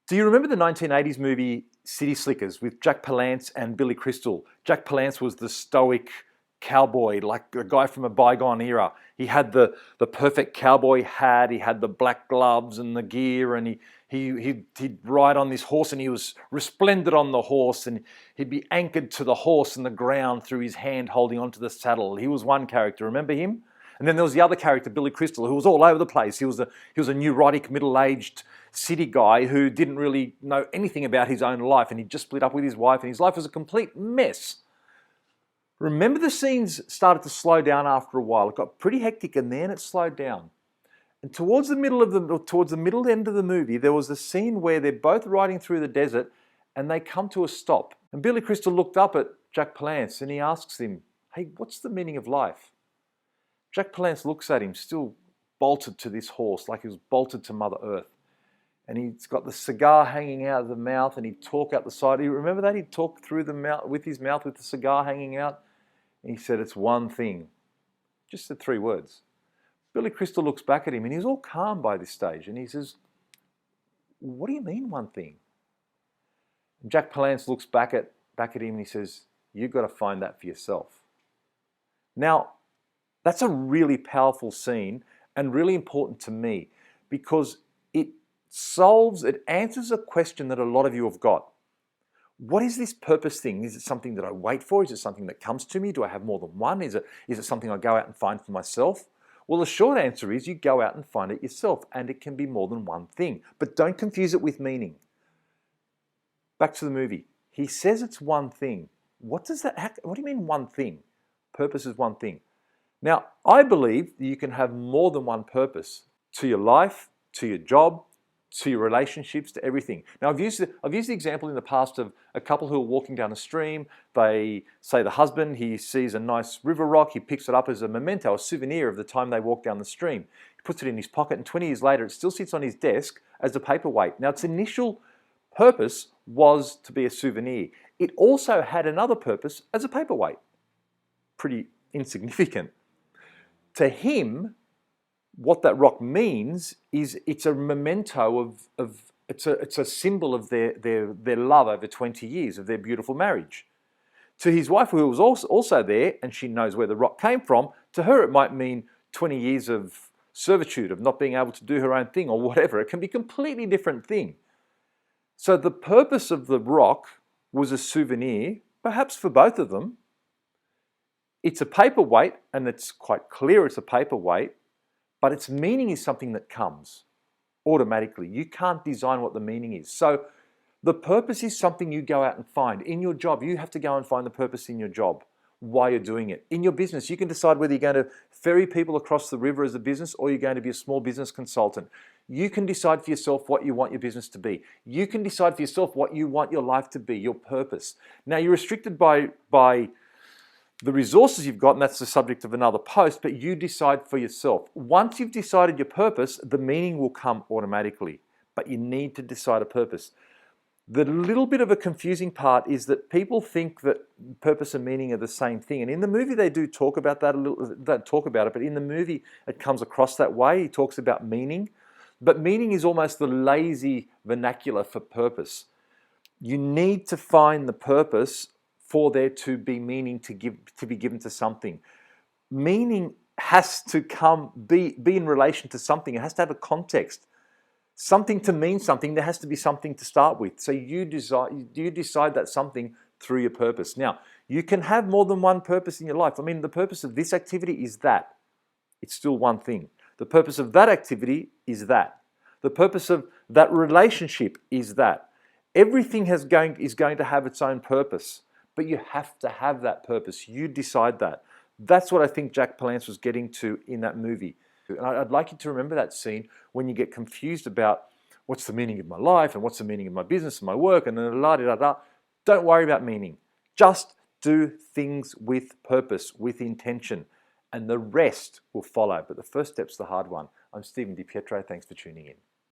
Do you remember the 1980s movie City Slickers with Jack Palance and Billy Crystal? Jack Palance was the stoic cowboy, like a guy from a bygone era. He had the perfect cowboy hat, he had the black gloves and the gear, and he'd ride on this horse, and he was resplendent on the horse, and he'd be anchored to the horse and the ground through his hand holding onto the saddle. He was one character. Remember him? And then there was the other character, Billy Crystal, who was all over the place. He was a neurotic, middle-aged city guy who didn't really know anything about his own life, and he'd just split up with his wife, and his life was a complete mess. Remember, the scenes started to slow down after a while. It got pretty hectic, and then it slowed down. And towards the middle end of the movie, there was a scene where they're both riding through the desert, and they come to a stop. And Billy Crystal looked up at Jack Palance, and he asks him, "Hey, what's the meaning of life?" Jack Palance looks at him, still bolted to this horse, like he was bolted to Mother Earth. And he's got the cigar hanging out of the mouth, and he'd talk out the side. You remember that? He'd talk through the mouth with his mouth with the cigar hanging out. And he said, "It's one thing." Just said 3 words. Billy Crystal looks back at him, and he's all calm by this stage. And he says, "What do you mean, one thing?" And Jack Palance looks back at him, and he says, "You've got to find that for yourself." Now, that's a really powerful scene and really important to me, because it answers a question that a lot of you have got. What is this purpose thing? Is it something that I wait for? Is it something that comes to me? Do I have more than one? Is it something I go out and find for myself? Well, the short answer is you go out and find it yourself, and it can be more than one thing. But don't confuse it with meaning. Back to the movie. He says it's one thing. What do you mean one thing? Purpose is one thing. Now, I believe that you can have more than one purpose to your life, to your job, to your relationships, to everything. Now, I've used the example in the past of a couple who are walking down a stream. They say the husband, he sees a nice river rock, he picks it up as a memento, a souvenir of the time they walked down the stream. He puts it in his pocket, and 20 years later, it still sits on his desk as a paperweight. Now, its initial purpose was to be a souvenir. It also had another purpose as a paperweight. Pretty insignificant. To him, what that rock means is it's a memento it's a symbol of their love over 20 years, of their beautiful marriage. To his wife, who was also there, and she knows where the rock came from, to her it might mean 20 years of servitude, of not being able to do her own thing or whatever. It can be a completely different thing. So the purpose of the rock was a souvenir, perhaps for both of them. It's a paperweight, and it's quite clear it's a paperweight, but its meaning is something that comes automatically. You can't design what the meaning is. So the purpose is something you go out and find. In your job, you have to go and find the purpose in your job, why you're doing it. In your business, you can decide whether you're going to ferry people across the river as a business, or you're going to be a small business consultant. You can decide for yourself what you want your business to be. You can decide for yourself what you want your life to be, your purpose. Now, you're restricted by the resources you've got, and that's the subject of another post, but you decide for yourself. Once you've decided your purpose, the meaning will come automatically, but you need to decide a purpose. The little bit of a confusing part is that people think that purpose and meaning are the same thing, and in the movie they do talk about that a little. They don't talk about it, but in the movie it comes across that way. He talks about meaning, but meaning is almost the lazy vernacular for purpose. You need to find the purpose for there to be meaning to be given to something. Meaning has to be in relation to something. It has to have a context. Something to mean something, there has to be something to start with. So you decide that something through your purpose. Now, you can have more than one purpose in your life. I mean, the purpose of this activity is that. It's still one thing. The purpose of that activity is that. The purpose of that relationship is that. Everything is going to have its own purpose. But you have to have that purpose. You decide that. That's what I think Jack Palance was getting to in that movie. And I'd like you to remember that scene when you get confused about what's the meaning of my life and what's the meaning of my business and my work and la-di-da-da. Don't worry about meaning. Just do things with purpose, with intention, and the rest will follow. But the first step's the hard one. I'm Stephen DiPietro. Thanks for tuning in.